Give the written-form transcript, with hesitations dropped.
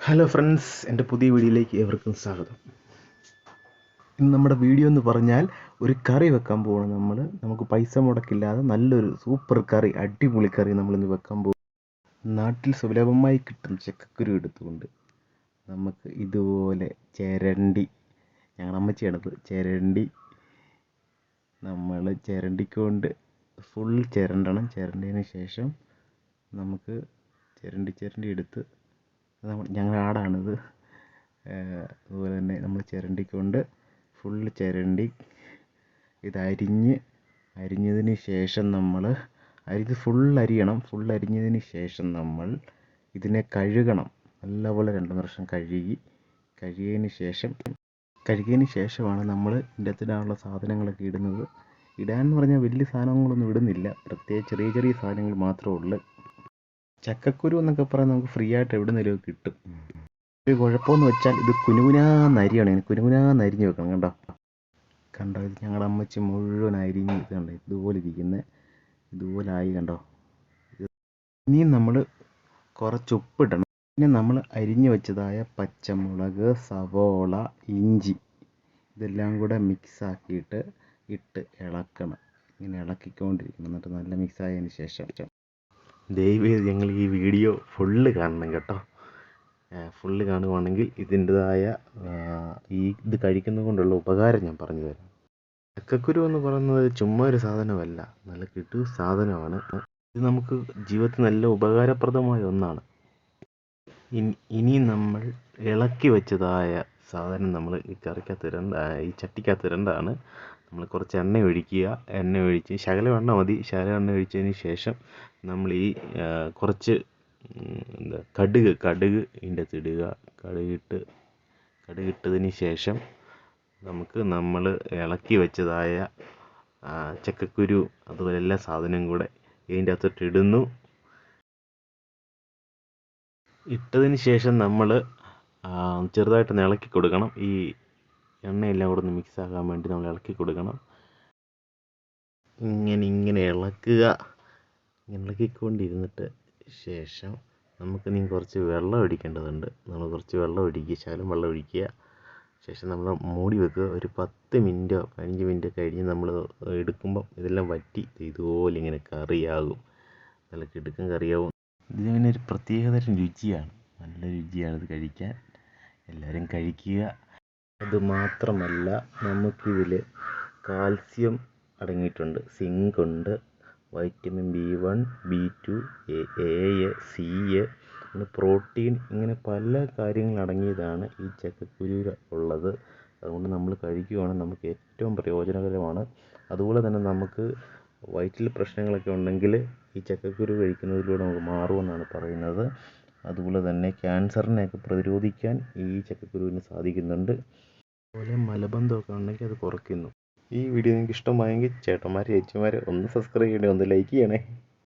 Hello friends, എൻ്റെ പുതിയ വീഡിയോയിലേക്ക് ഏവർക്കും സ്വാഗതം. ഇന്ന് നമ്മുടെ വീഡിയോ എന്ന് പറഞ്ഞാൽ ഒരു കറി വെക്കാൻ പോവാണ്. നമുക്ക് പൈസ മുടക്കില്ലാതെ നല്ലൊരു സൂപ്പർ കറി, അടിപൊളി കറി നമ്മളിന്ന് വെക്കാൻ പോകും. നാട്ടിൽ സുലഭമായി കിട്ടുന്ന ചക്കക്കുരു എടുത്തുകൊണ്ട് നമുക്ക് ഇതുപോലെ ചിരണ്ടി, ഞങ്ങളുടെ അമ്മച്ചിയാണത്, ചിരണ്ടി നമ്മൾ ചിരണ്ടിക്കൊണ്ട് ഫുൾ ചിരണ്ടണം. ചിരണ്ടിയതിന് ശേഷം നമുക്ക് ചിരണ്ടി എടുത്ത്, ഞങ്ങളുടെ ആടാണിത്. അതുപോലെ തന്നെ നമ്മൾ ചിരണ്ടിക്കൊണ്ട് ഫുള്ള് ചിരണ്ടി അരിഞ്ഞതിന് ശേഷം ഇത് ഫുൾ അരിയണം. ഫുൾ അരിഞ്ഞതിന് ശേഷം നമ്മൾ ഇതിനെ കഴുകണം. നല്ലപോലെ 2 പ്രാവശ്യം കഴുകിയതിന് ശേഷമാണ് നമ്മൾ ഇതിൻ്റെ അകത്തിടാനുള്ള സാധനങ്ങളൊക്കെ ഇടുന്നത്. ഇടാനെന്ന് പറഞ്ഞാൽ വലിയ സാധനങ്ങളൊന്നും ഇടുന്നില്ല, പ്രത്യേകിച്ച് ചെറിയ ചെറിയ സാധനങ്ങൾ മാത്രമേ ഉള്ളൂ. ചക്കക്കുരു എന്നൊക്കെ പറയാൻ നമുക്ക് ഫ്രീ ആയിട്ട് എവിടുന്നേലും കിട്ടും. ഒരു കുഴപ്പമെന്ന് വെച്ചാൽ ഇത് കുനുകുനാന്നരിയാണ്. കുനുകുനാന്നരിഞ്ഞ് വെക്കണം. കണ്ടോ ഇത് ഞങ്ങളുടെ അമ്മച്ചി മുഴുവൻ അരിഞ്ഞ് ഇത് കണ്ടോ, ഇതുപോലെ ആയി കണ്ടോ. ഇനിയും നമ്മൾ കുറച്ച് ഉപ്പിടണം. പിന്നെ നമ്മൾ അരിഞ്ഞ് വെച്ചതായ പച്ചമുളക്, സവോള, ഇഞ്ചി ഇതെല്ലാം കൂടെ മിക്സാക്കിയിട്ട് ഇളക്കണം. ഇങ്ങനെ ഇളക്കിക്കൊണ്ടിരിക്കണം. എന്നിട്ട് നല്ല മിക്സായതിന് ശേഷം ദയവേത് ഞങ്ങൾ ഈ വീഡിയോ ഫുള്ള് കാണണം കേട്ടോ. ഫുള്ള് കാണുവാണെങ്കിൽ ഇതിൻ്റെതായ ഇത് കഴിക്കുന്നത് കൊണ്ടുള്ള ഉപകാരം ഞാൻ പറഞ്ഞു തരാം. ചക്കക്കുരു എന്ന് പറയുന്നത് ചുമ്മാ ഒരു സാധനമല്ല, നല്ല കിട്ടു സാധനമാണ്. ഇത് നമുക്ക് ജീവിതത്തിൽ നല്ല ഉപകാരപ്രദമായ ഒന്നാണ്. ഇനി നമ്മൾ ഇളക്കി വെച്ചതായ സാധനം നമ്മൾ ഈ ചട്ടിക്കകത്ത് ഇടേണ്ടതാണ്. നമ്മൾ കുറച്ച് എണ്ണ ഒഴിച്ച് ശകലം എണ്ണ മതി. ശകലം എണ്ണ ഒഴിച്ചതിന് ശേഷം നമ്മൾ ഈ കുറച്ച് കടുക് ഇതിൻ്റെ അകത്ത് ഇടുക. കടുകിട്ടതിന് ശേഷം നമ്മൾ ഇളക്കി വെച്ചതായ ചക്കക്കുരു അതുപോലെ എല്ലാ സാധനവും കൂടെ ഇതിൻ്റെ അകത്തോട്ട് ഇടുന്നു. ഇട്ടതിന് ശേഷം നമ്മൾ ചെറുതായിട്ടൊന്ന് ഇളക്കി കൊടുക്കണം. ഈ എണ്ണയെല്ലാം കൂടെ ഒന്ന് മിക്സ് ആകാൻ വേണ്ടി നമ്മൾ ഇളക്കി കൊടുക്കണം. ഇങ്ങനെ ഇളക്കിക്കൊണ്ടിരുന്നിട്ട് ശേഷം നമുക്ക് കുറച്ച് വെള്ളം ഒഴിക്കേണ്ടതുണ്ട്. നമ്മൾ കുറച്ച് വെള്ളം ഒഴിക്കുക. ശേഷം നമ്മൾ മൂടി വെക്കുക. ഒരു 10 മിനിറ്റോ 15 മിനിറ്റോ കഴിഞ്ഞ് നമ്മൾ എടുക്കുമ്പം ഇതെല്ലാം വറ്റി ഇതുപോലെ ഇങ്ങനെ കറിയാകും. നല്ല കിടുക്കൻ കറിയാവും. ഇതിന് പിന്നെ ഒരു പ്രത്യേകതരം രുചിയാണ്, നല്ല രുചിയാണ് ഇത് കഴിക്കാൻ. എല്ലാവരും കഴിക്കുക. അതുമാത്രമല്ല, നമുക്കിതിൽ കാൽസ്യം അടങ്ങിയിട്ടുണ്ട്, സിങ്ക് ഉണ്ട്, vitamin B1, B2, A, C, protein, ഇങ്ങനെ പല കാര്യങ്ങൾ അടങ്ങിയതാണ് ഈ ചക്കക്കുരു ഉള്ളത്. അതുകൊണ്ട് നമ്മൾ കഴിക്കുകയാണെങ്കിൽ നമുക്ക് ഏറ്റവും പ്രയോജനകരമാണ്. അതുപോലെ തന്നെ നമുക്ക് വയറ്റിൽ പ്രശ്നങ്ങളൊക്കെ ഉണ്ടെങ്കിൽ ഈ ചക്കക്കുരു കഴിക്കുന്നതിലൂടെ നമുക്ക് മാറുമെന്നാണ് പറയുന്നത്. അതുപോലെ തന്നെ ക്യാൻസറിനെയൊക്കെ പ്രതിരോധിക്കാൻ ഈ ചക്കക്കുരുവിന് സാധിക്കുന്നുണ്ട്. അതുപോലെ മലബന്ധമൊക്കെ ഉണ്ടെങ്കിൽ അത് കുറയ്ക്കുന്നു. ഈ വീഡിയോ നിങ്ങൾക്ക് ഇഷ്ടമായെങ്കിൽ ചേട്ടന്മാർ ചേച്ചിമാർ ഒന്ന് സബ്സ്ക്രൈബ് ചെയ്യണേ, ഒന്ന് ലൈക്ക് ചെയ്യണേ.